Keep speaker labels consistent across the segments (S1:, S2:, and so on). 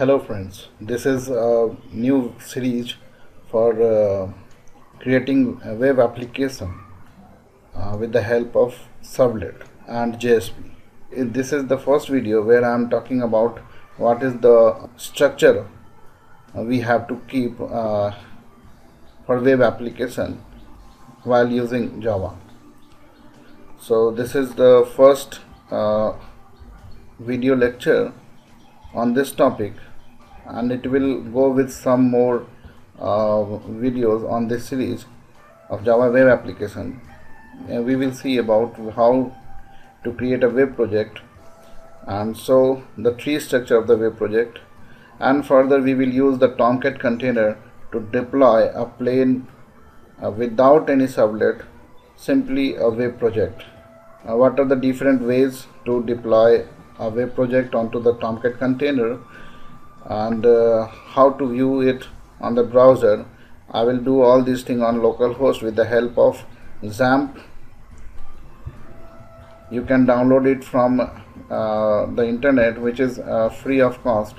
S1: Hello friends, this is a new series for creating a web application with the help of Servlet and JSP. This is the first video where I am talking about what is the structure we have to keep for web application while using Java. So this is the first video lecture on this topic, and it will go with some more videos on this series of Java web application. And we will see about how to create a web project, and so the tree structure of the web project, and further we will use the Tomcat container to deploy a plain without any servlet, simply a web project. What are the different ways to deploy a web project onto the Tomcat container, and how to view it on the browser. I will do all these things on localhost with the help of XAMPP. You can download it from the internet, which is free of cost.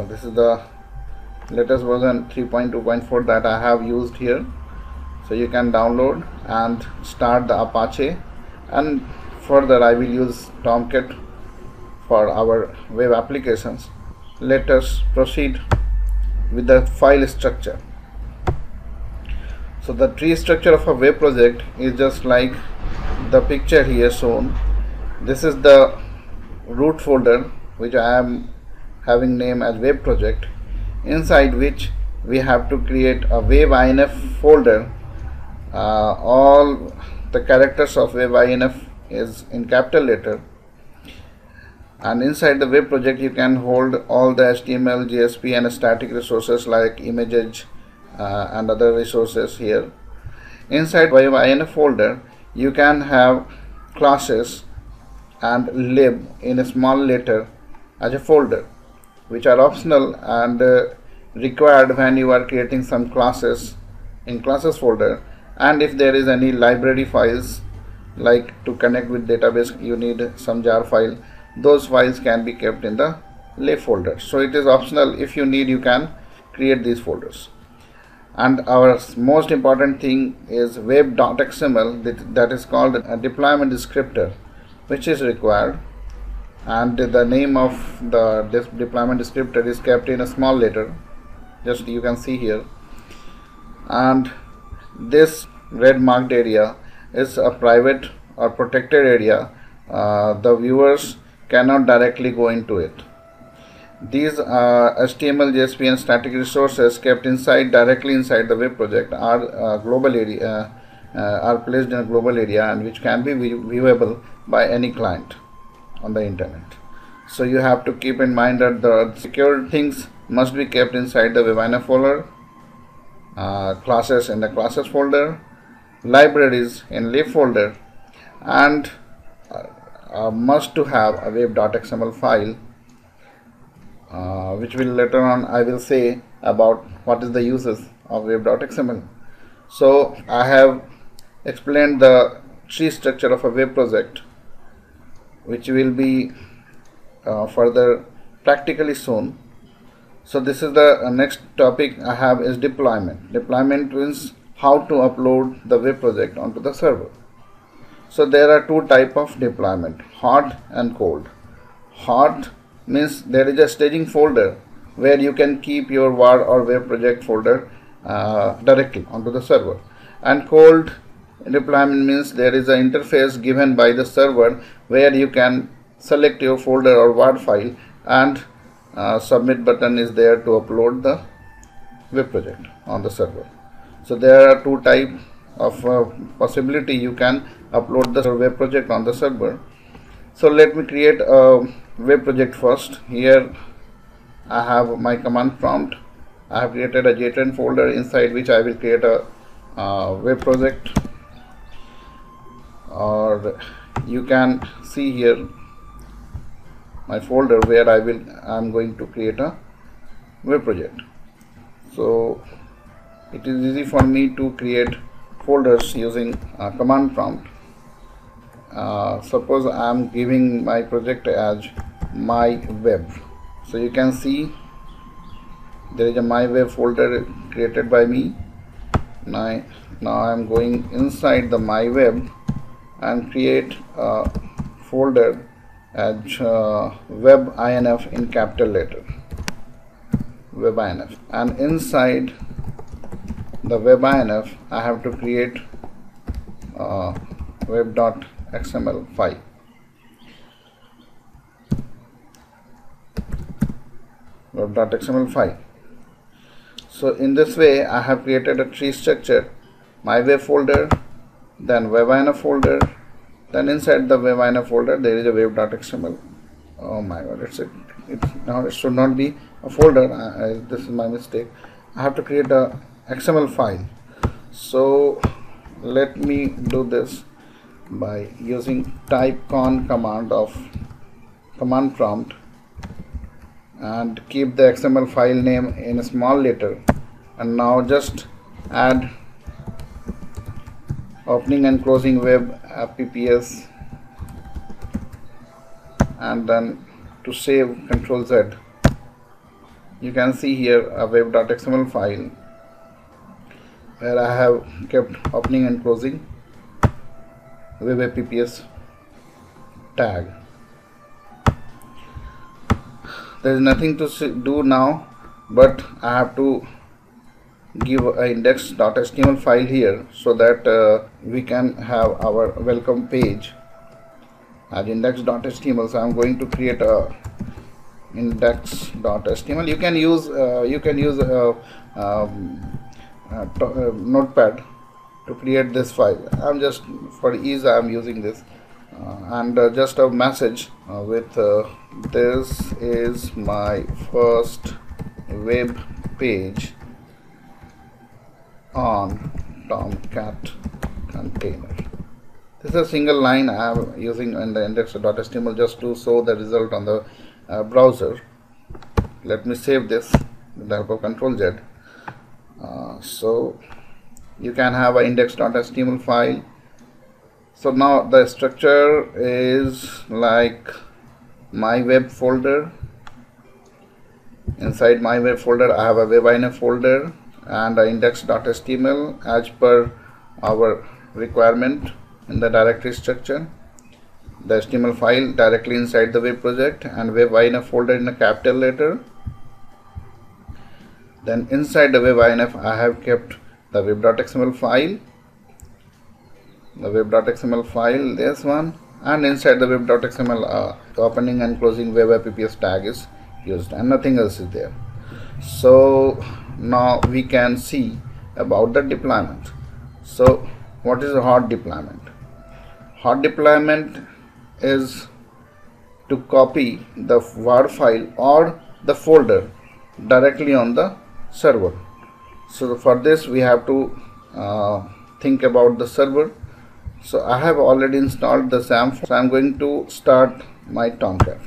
S1: This is the latest version 3.2.4 that I have used here, so you can download and start the Apache, and further I will use Tomcat for our web applications. Let us proceed with the file structure. So the tree structure of a web project is just like the picture here shown. This is the root folder, which I am having name as web project, inside which we have to create a web.inf folder. All the characters of web.inf is in capital letter, and inside the web project you can hold all the HTML, JSP and static resources like images and other resources here. Inside web.inf folder you can have classes and lib in a small letter as a folder, which are optional and required when you are creating some classes in classes folder. And if there is any library files, like to connect with database you need some jar file, those files can be kept in the lib folder. So it is optional. If you need, you can create these folders. And our most important thing is web.xml, that is called a deployment descriptor, which is required, and the name of this deployment descriptor is kept in a small letter, just you can see here. And this red marked area is a private or protected area. The viewers cannot directly go into it. These HTML, JSP and static resources kept directly inside the web project are global area, are placed in a global area, and which can be viewable by any client on the internet. So you have to keep in mind that the secure things must be kept inside the web.inf folder, classes in the classes folder, libraries in lib folder, and must to have a web.xml file, which will later on I will say about what is the uses of web.xml. So I have explained the tree structure of a web project, which will be further practically shown. So this is the next topic I have is deployment. Deployment means how to upload the web project onto the server. So there are two types of deployment, hot and cold. Hot means there is a staging folder where you can keep your WAR or web project folder directly onto the server. And cold deployment means there is an interface given by the server where you can select your folder or WAR file, and submit button is there to upload the web project on the server. So there are two types of possibility you can upload the web project on the server. So let me create a web project first. Here I have my command prompt. I have created a JTrain folder inside which I will create a web project, or you can see here my folder where I am going to create a web project. So it is easy for me to create folders using a command prompt. Suppose I am giving my project as my web. So you can see there is a my web folder created by me. Now I am going inside the my web and create a folder as web inf in capital letter, web inf, and inside the web inf I have to create web.xml file. Web.xml file. So in this way I have created a tree structure: my web folder, then web.inf folder, then inside the web.inf folder there is a web.xml. Oh my god, now it should not be a folder. This is my mistake. I have to create a XML file. So let me do this by using typecon command of command prompt, and keep the XML file name in a small letter, and now just add opening and closing web apps, and then to save, Ctrl Z. You can see here a web.xml file where I have kept opening and closing web apps tag. There is nothing to do now, but I have to give a index.html file here so that we can have our welcome page as index.html. So I am going to create a index.html. You can use Notepad to create this file. I'm just, for ease, I am using this, and just a message with this is my first web page on Tomcat container. This is a single line I am using in the index.html just to show the result on the browser. Let me save this with the help of Ctrl Z. So you can have an index.html file. So now the structure is like my web folder. Inside my web folder I have a web.inf folder and an index.html as per our requirement in the directory structure. The HTML file directly inside the web project and web.inf folder in a capital letter. Then inside the web.inf I have kept the web.xml file, this one, and inside the web.xml opening and closing web apps tag is used, and nothing else is there. So now we can see about the deployment. So what is a hot deployment? Hot deployment is to copy the WAR file or the folder directly on the server. So for this we have to think about the server. So I have already installed the SAM. So I am going to start my Tomcat.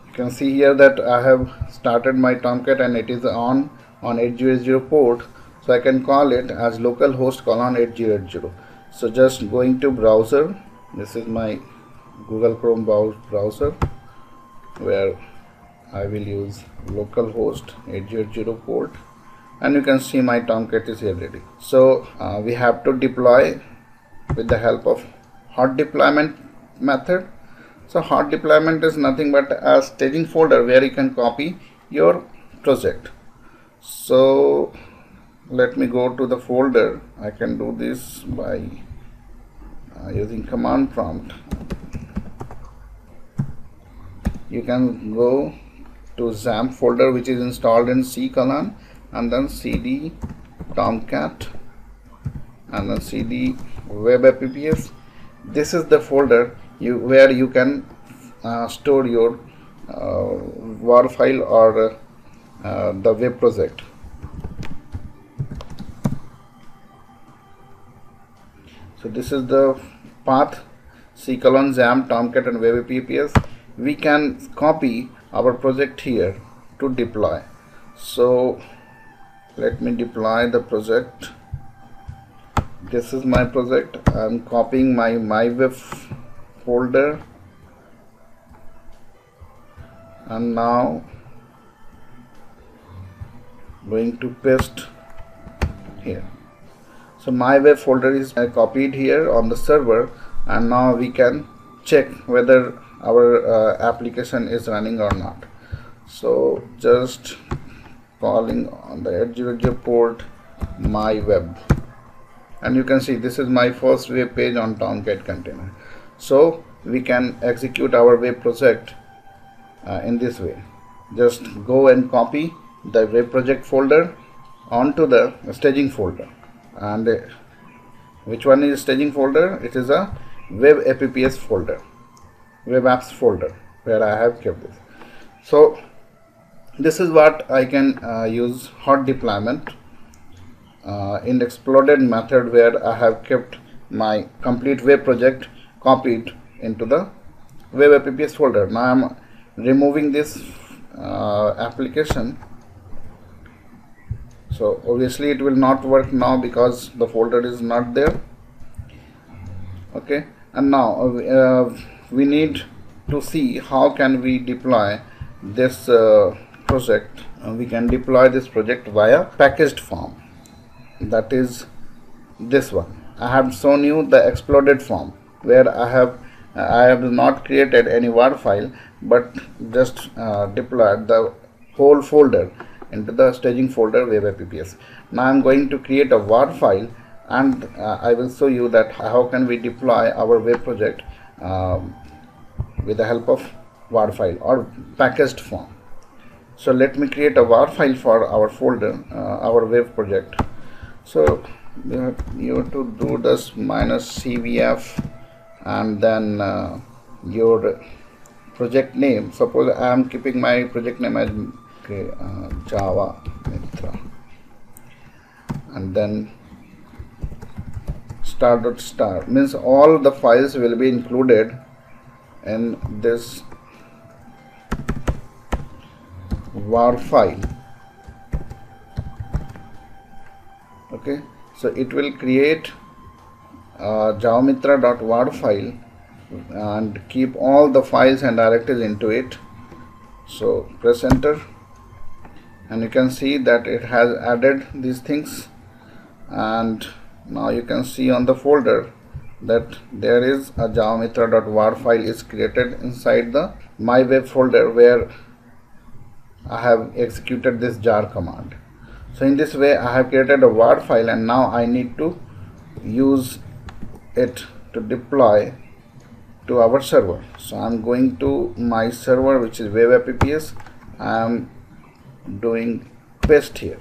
S1: You can see here that I have started my Tomcat and it is on 8080 port. So I can call it as localhost colon 8080. So just going to browser. This is my Google Chrome browser where I will use localhost 8080 port, and you can see my Tomcat is here ready. So we have to deploy with the help of hot deployment method. So hot deployment is nothing but a staging folder where you can copy your project. So let me go to the folder. I can do this by using command prompt. You can go to XAMPP folder which is installed in C colon, and then cd tomcat, and then cd web apps. This is the folder where you can store your WAR file or the web project. So this is the path: C colon XAMPP, Tomcat, and web apps. We can copy our project here to deploy. So let me deploy the project. This is my project. I am copying my web folder, and now going to paste here. So my web folder is copied here on the server, and now we can check whether our application is running or not. So just calling on the 800 port my web, and you can see this is my first web page on Tomcat container. So we can execute our web project in this way. Just go and copy the web project folder onto the staging folder. And which one is staging folder? It is a web apps folder, web apps folder, where I have kept this. So this is what I can use hot deployment in exploded method, where I have kept my complete web project copied into the web apps folder. Now I am removing this application. So obviously it will not work now because the folder is not there. Okay, and now we need to see how can we deploy this project. We can deploy this project via packaged form. That is this one. I have shown you the exploded form, where I have not created any WAR file, but just deployed the whole folder into the staging folder web apps. Now I am going to create a WAR file, and I will show you that how can we deploy our web project with the help of WAR file or packaged form. So let me create a WAR file for our folder, our web project. So you have to do this -cvf and then your project name. Suppose I am keeping my project name as Java Mitra, and then star means all the files will be included in this WAR file. Okay, so it will create javamitra.war file and keep all the files and directories into it. So press enter, and you can see that it has added these things. And now you can see on the folder that there is a javamitra.war file is created inside the my web folder, where I have executed this jar command. So in this way I have created a WAR file, and now I need to use it to deploy to our server. So I am going to my server, which is web apps. I am doing paste here.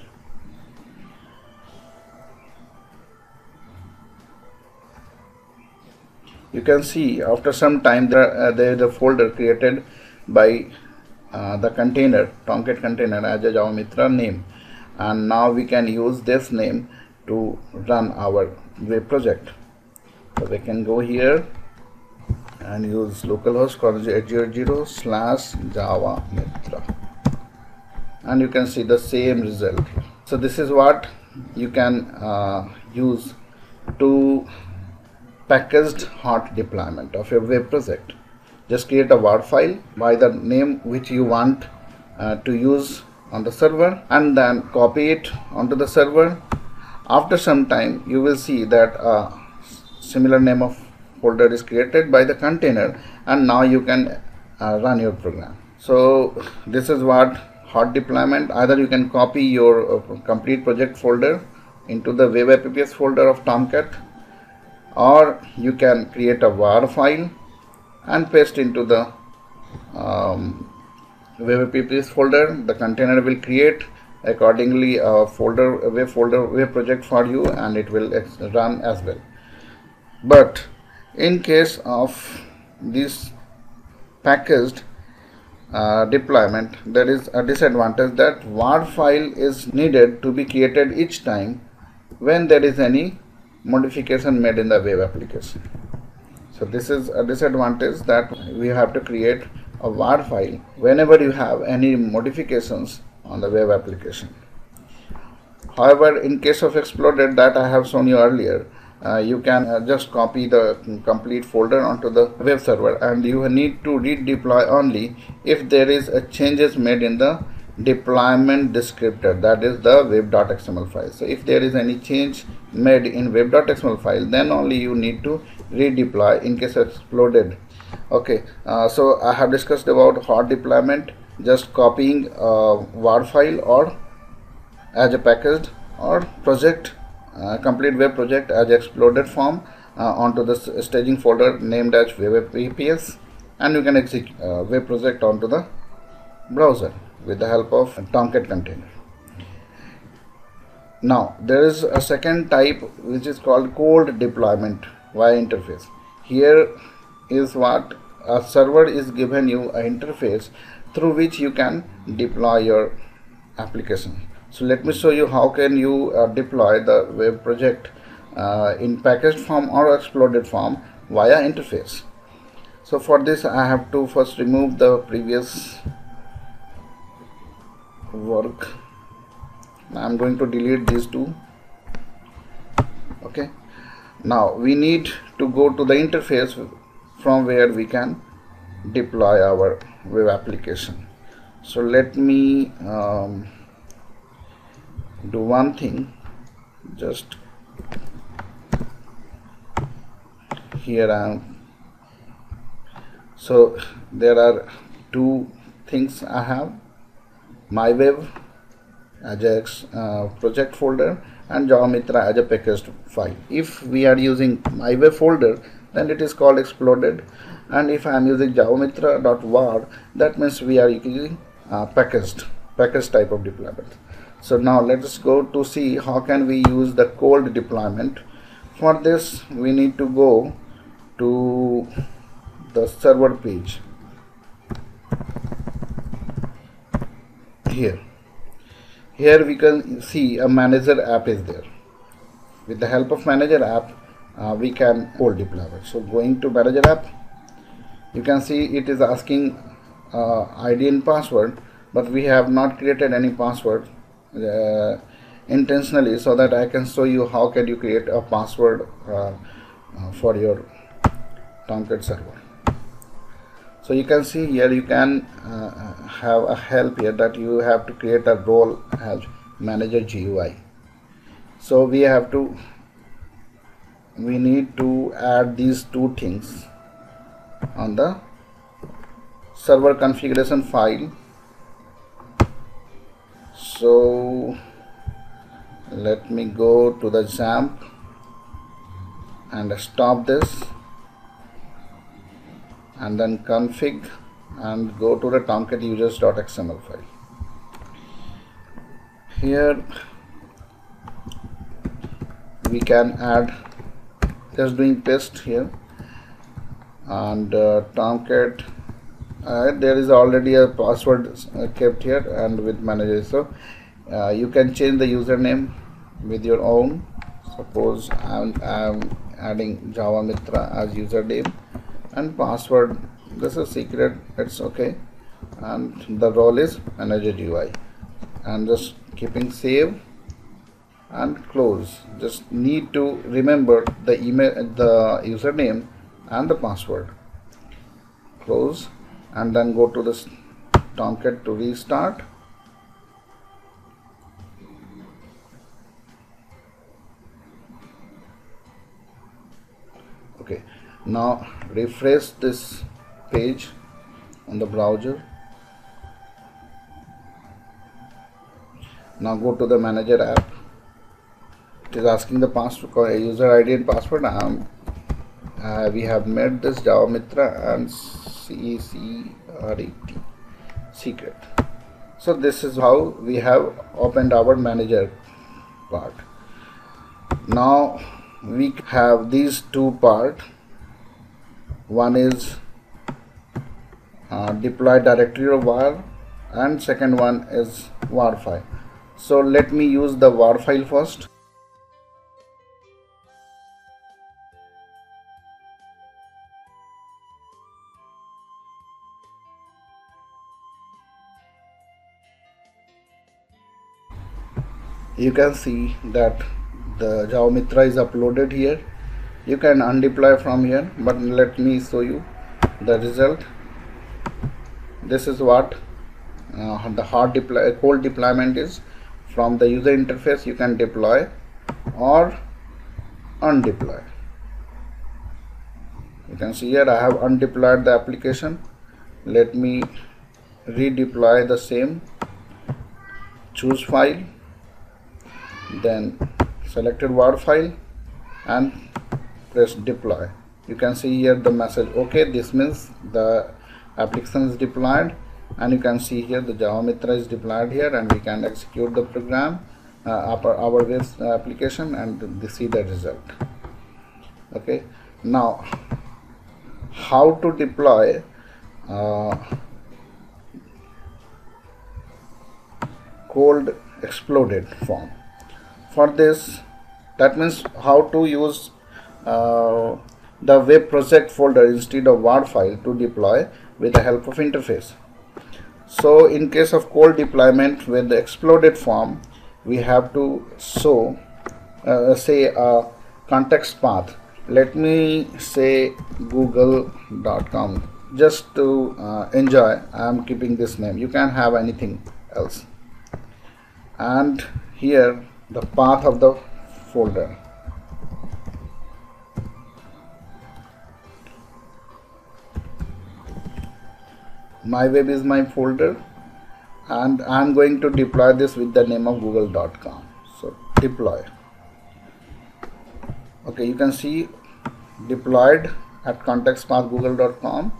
S1: You can see after some time there is a folder created by the container, Tomcat container, as a JavaMitra name, and now we can use this name to run our web project. So we can go here and use localhost 800/JavaMitra, and you can see the same result. So this is what you can use to packaged hot deployment of your web project. Just create a WAR file by the name which you want to use on the server, and then copy it onto the server. After some time you will see that a similar name of folder is created by the container, and now you can run your program. So this is what hot deployment. Either you can copy your complete project folder into the web apps folder of Tomcat, or you can create a WAR file and paste into the web apps folder. The container will create accordingly a web project for you, and it will run as well. But in case of this packaged deployment, there is a disadvantage that WAR file is needed to be created each time when there is any modification made in the web application. So this is a disadvantage, that we have to create a WAR file whenever you have any modifications on the web application. However, in case of exploded that I have shown you earlier, you can just copy the complete folder onto the web server, and you need to redeploy only if there is a changes made in the deployment descriptor, that is the web.xml file. So if there is any change made in web.xml file, then only you need to redeploy in case exploded. Okay, so I have discussed about hot deployment, just copying a WAR file or as a packaged or project, complete web project as exploded form onto the staging folder named as web APS, and you can execute web project onto the browser with the help of Tomcat container. Now there is a second type which is called cold deployment via interface. Here is what a server is given you an interface through which you can deploy your application. So let me show you how can you deploy the web project in packaged form or exploded form via interface. So for this I have to first remove the previous work. I'm going to delete these two. Okay, now we need to go to the interface from where we can deploy our web application. So let me do one thing. Just here I am. So there are two things I have: my web as a project folder and Java Mitra as a packaged file. If we are using my web folder, then it is called exploded, and if I am using Java Mitra.var, that means we are using packaged type of deployment. So now let us go to see how can we use the cold deployment. For this we need to go to the server page. Here we can see a manager app is there. With the help of manager app we can cold deploy it. So going to manager app, you can see it is asking ID and password, but we have not created any password intentionally, so that I can show you how can you create a password for your Tomcat server. So you can see here you can have a help here that you have to create a role as manager GUI. So we need to add these two things on the server configuration file. So let me go to the XAMPP and stop this, and then config and go to the Tomcat users.xml file. Here we can add, just doing paste here, and Tomcat there is already a password kept here and with manager. So you can change the username with your own. Suppose I'm adding Java Mitra as username, and password, this is secret, it's okay, and the role is manager GUI, and just keeping save and close. Just need to remember the email, the username and the password. Close, and then go to this Tomcat to restart. Okay, now refresh this page on the browser. Now go to the manager app. It is asking the password, user ID and password. We have made this Java Mitra and secret. So this is how we have opened our manager part. Now we have these two parts. One is deploy directory of var, and second one is var file. So let me use the var file first. You can see that the Java Mitra is uploaded here. You can undeploy from here, but let me show you the result. This is what the cold deployment is from the user interface. You can deploy or undeploy. You can see here I have undeployed the application. Let me redeploy the same. Choose file, then selected WAR file and press deploy. You can see here the message, okay, this means the application is deployed, and you can see here the Java Mitra is deployed here, and we can execute the program, our web application, and see the result. Okay, now how to deploy cold exploded form. For this, that means how to use the web project folder instead of WAR file to deploy with the help of interface. So in case of cold deployment with the exploded form, we have to show say a context path. Let me say google.com, just to enjoy. I am keeping this name. You can have anything else. And here the path of the folder. My web is my folder, and I am going to deploy this with the name of google.com. So deploy. Okay, you can see deployed at context path google.com.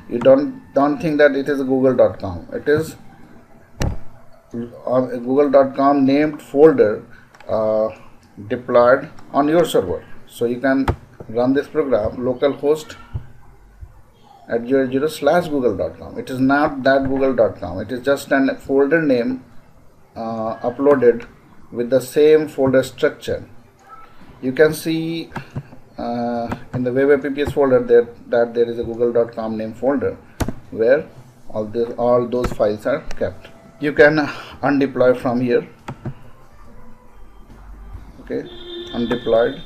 S1: You don't think that it is google.com. It is on google.com named folder deployed on your server. So you can run this program localhost @0.0/google.com. It is not that google.com. It is just an folder name uploaded with the same folder structure. You can see in the web apps folder that there is a google.com name folder where all those files are kept. You can undeploy from here. Okay, undeployed.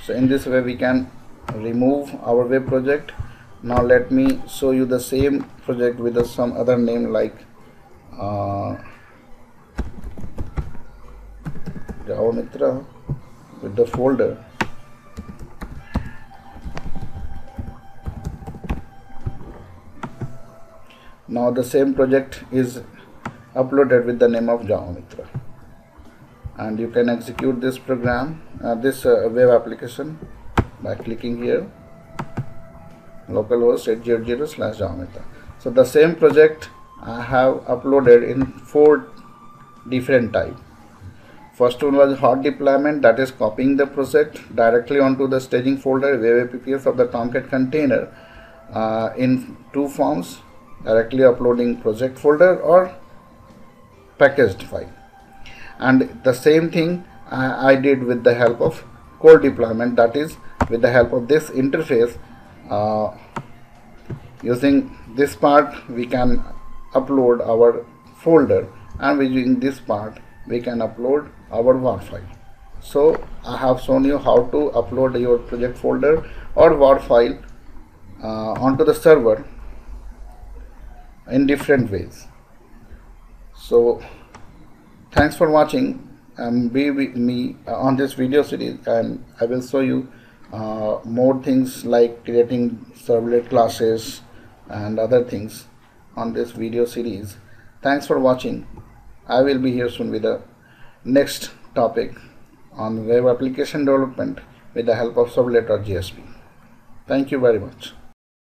S1: So in this way we can remove our web project. Now let me show you the same project with some other name like Java Mitra with the folder. Now the same project is uploaded with the name of Java Mitra, and you can execute this program, this web application by clicking here localhost @0.0/Java Mitra. So the same project I have uploaded in 4 different types. First one was hot deployment, that is copying the project directly onto the staging folder web apps of the Tomcat container in 2 forms, directly uploading project folder or packaged file. And the same thing I did with the help of cold deployment, that is with the help of this interface. Using this part we can upload our folder, and using this part we can upload our WAR file. So I have shown you how to upload your project folder or WAR file onto the server in different ways. So thanks for watching, and be with me on this video series, and I will show you more things like creating servlet classes and other things on this video series. Thanks for watching. I will be here soon with the next topic on web application development with the help of Servlet or JSP. Thank you very much.